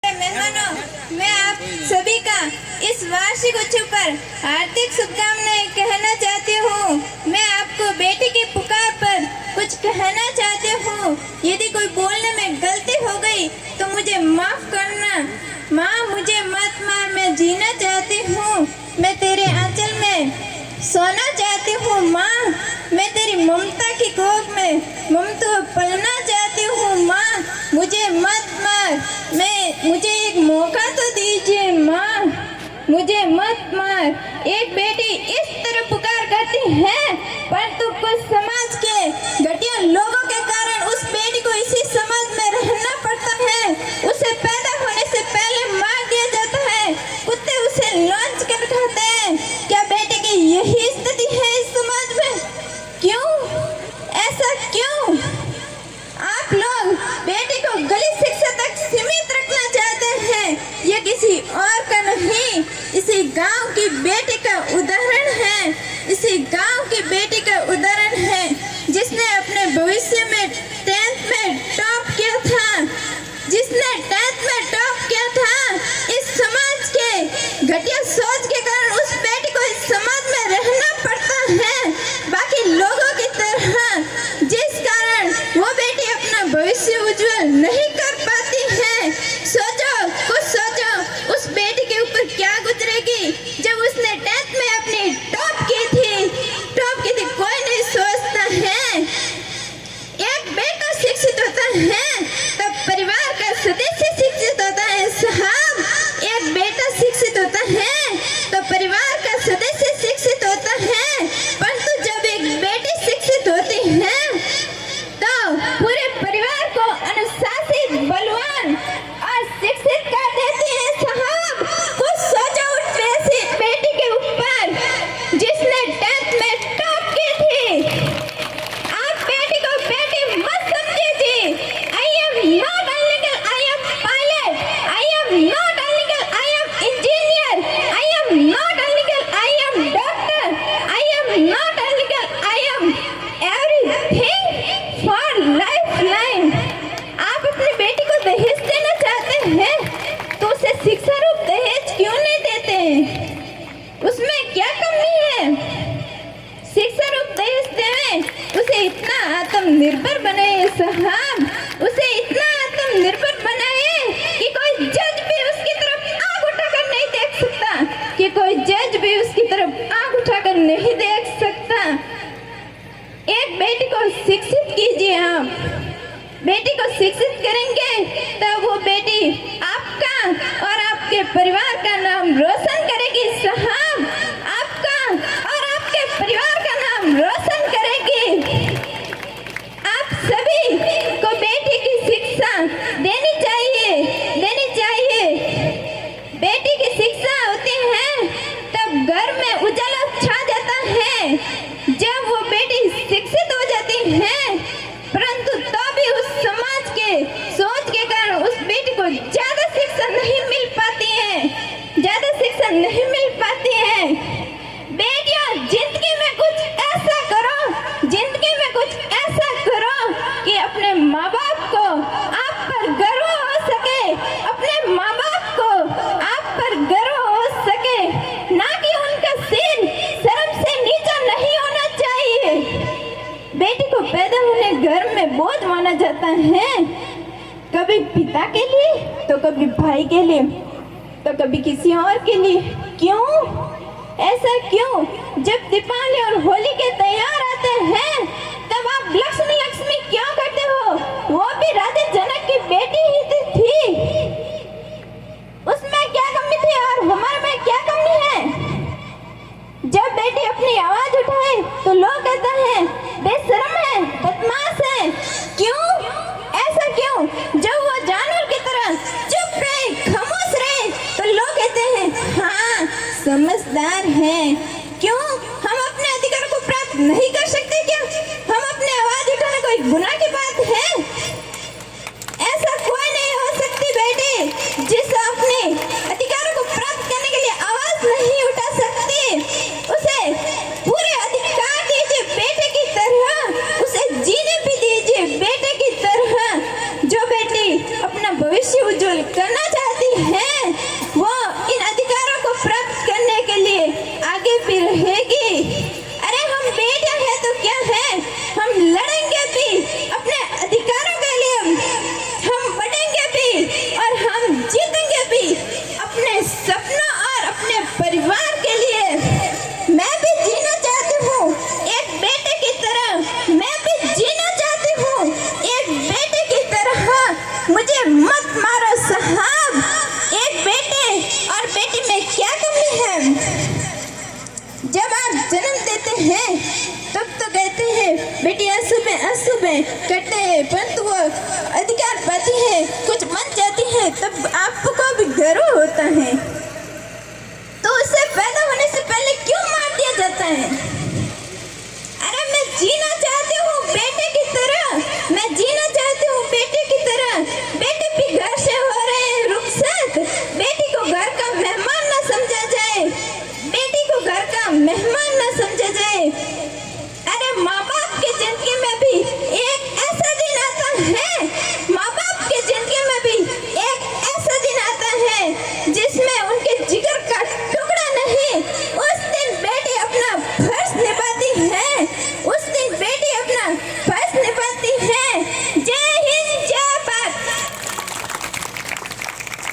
मेहमानों, मैं आप सभी का इस वार्षिक उत्सव पर हार्दिक शुभकामनाएं कहना चाहती हूँ। मैं आपको बेटी की पुकार पर कुछ कहना चाहती हूँ। यदि कोई बोलने में गलती हो गई तो मुझे माफ करना। माँ, मुझे मत मार, मैं जीना चाहती हूँ। मैं तेरे आंचल में सोना चाहती हूँ। माँ, मैं तेरी ममता की गोद में ममता पलना चाहती हूँ। माँ, मुझे मत मार, मुझे एक मौका तो दीजिए। माँ, मुझे मत मार। एक बेटी इस तरह पुकार करती है, परंतु कुछ समाज के घटिया लोगों के कारण उस बेटी को इसी समाज में रहना पड़ता है। उसे पैदा होने से पहले मार दिया जाता है, कुत्ते उसे लॉन्च कर खाते हैं। क्या बेटे की यही स्थिति है इस समाज में? क्यों? ऐसा क्यों? आप लोग बेटी को गली शिक्षा तक सीमित रखना चाहते हैं। ये किसी और का नहीं, इसी गांव की बेटी का उदाहरण है। इसी गांव की बेटी का उदाहरण है जिसने अपने भविष्य में 10th में टॉप किया था। जिसने 10th में टॉप किया था, इस समाज के घटिया सोच के कारण उस बेटी को इस समाज में रहना पड़ता है बाकी लोगों की तरह, जिस कारण वो बेटी अपना भविष्य उज्जवल नहीं कर पाती है। सोचो, कुछ सोचो, उस बेटी के ऊपर क्या गुजरेगी जब उसने 10th में अपनी टॉप की थी। कोई नहीं सोचता है। एक बेटा शिक्षित होता है तब परिवार का सदस्य शिक्षित होता है साहब। एक बेटा शिक्षित होता है तो परिवार का सदस्य शिक्षित होता है, परंतु जब एक बेटी शिक्षित होती है तो पूरे परिवार को अनुशासित, बलवान और शिक्षित कर देती है साहब। कुछ सोचो उस बेटी के ऊपर जिसने 10th में टॉप की थी। आप बेटी को बेटी मत समझिए। I am not illegal, I am pilot. I am not illegal, I am engineer. I am not illegal, I am doctor. I am not illegal, I am everything for lifeline. आप अपनी बेटी को दहेज देना चाहते हैं तो उसे शिक्षा रूप दहेज क्यों नहीं देते? उसमें क्या कमी है? शिक्षा रूप दहेज देवें, उसे इतना आत्मनिर्भर बनाए साहब। उसे इतना आत्मनिर्भर बनाए कि कोई जज भी उसकी तरफ आंख उठाकर नहीं देख सकता, कि कोई जज भी उसकी तरफ आंख उठाकर नहीं देख सकता। एक बेटी को शिक्षित कीजिए आप। बेटी को शिक्षित करेंगे तब वो बेटी आपका और आपके परिवार का नाम रोशन करेगी साहब। आपका और आपके परिवार का नाम रोशन करेगी। आप सभी को बेटी की शिक्षा देनी चाहिए, देनी चाहिए। बेटी की शिक्षा होती है तब घर में उजाला छा जाता है। जब वो बेटी शिक्षित हो जाती है, परंतु तो भी उस समाज के सोच के कारण उस बेटी को ज्यादा शिक्षा नहीं मिल पाती है, ज्यादा शिक्षा नहीं मिल पाती है। बेटियां, जिंदगी में कुछ ऐसा करो, जिंदगी में कुछ ऐसा करो कि अपने माँ बाप को आप पर गर्व हो सके, अपने माँ बाप को आप पर गर्व हो सके, ना कि उनका सिर शर्म से नीचा नहीं होना चाहिए। बेटी को पैदा होने घर में बोझ माना जाता है, कभी पिता के लिए तो कभी भाई के लिए तो कभी किसी और के लिए। क्यों? ऐसा क्यों? जब दीपावली और होली के त्योहार आते हैं तब आप लक्ष्मी लक्ष्मी क्यों करते हो? वो भी राजा जनक की बेटी ही थी। उसमें क्या कमी थी और हमारे में क्या कमी है? जब बेटी अपनी आवाज उठाए तो लोग कहते हैं बेशर्म है, बदमाश है। क्यों? ऐसा क्यों? जब वो जानवर की तरह चुप रहे, खामोश रहे तो लोग कहते हैं हाँ, समझदार है। क्यों? हम अपने अधिकार को प्राप्त नहीं कर सकते क्या? हम अपनी आवाज उठाना कोई गुनाह की बात है? ऐसा कोई नहीं हो सकती बेटी जिस अपने अधिकारों को प्राप्त करने के लिए आवाज नहीं उठा सकती। उसे पूरे अधिकार दीजिए बेटे की तरह, उसे जीने भी दीजिए बेटे की तरह। जो बेटी अपना भविष्य उज्जवल करना चाहती हम जीतेंगे भी अपने सपनों और अपने परिवार के लिए। मैं भी जीना चाहती हूँ एक बेटे की तरह, मैं भी जीना चाहती हूँ एक बेटे की तरह। मुझे मत मारो साहब, एक बेटे और बेटी में क्या कमी है? जब आप जन्म देते हैं तब तो कहते हैं बेटी आंसू में करते हैं, परंतु वो अधिकार पाती है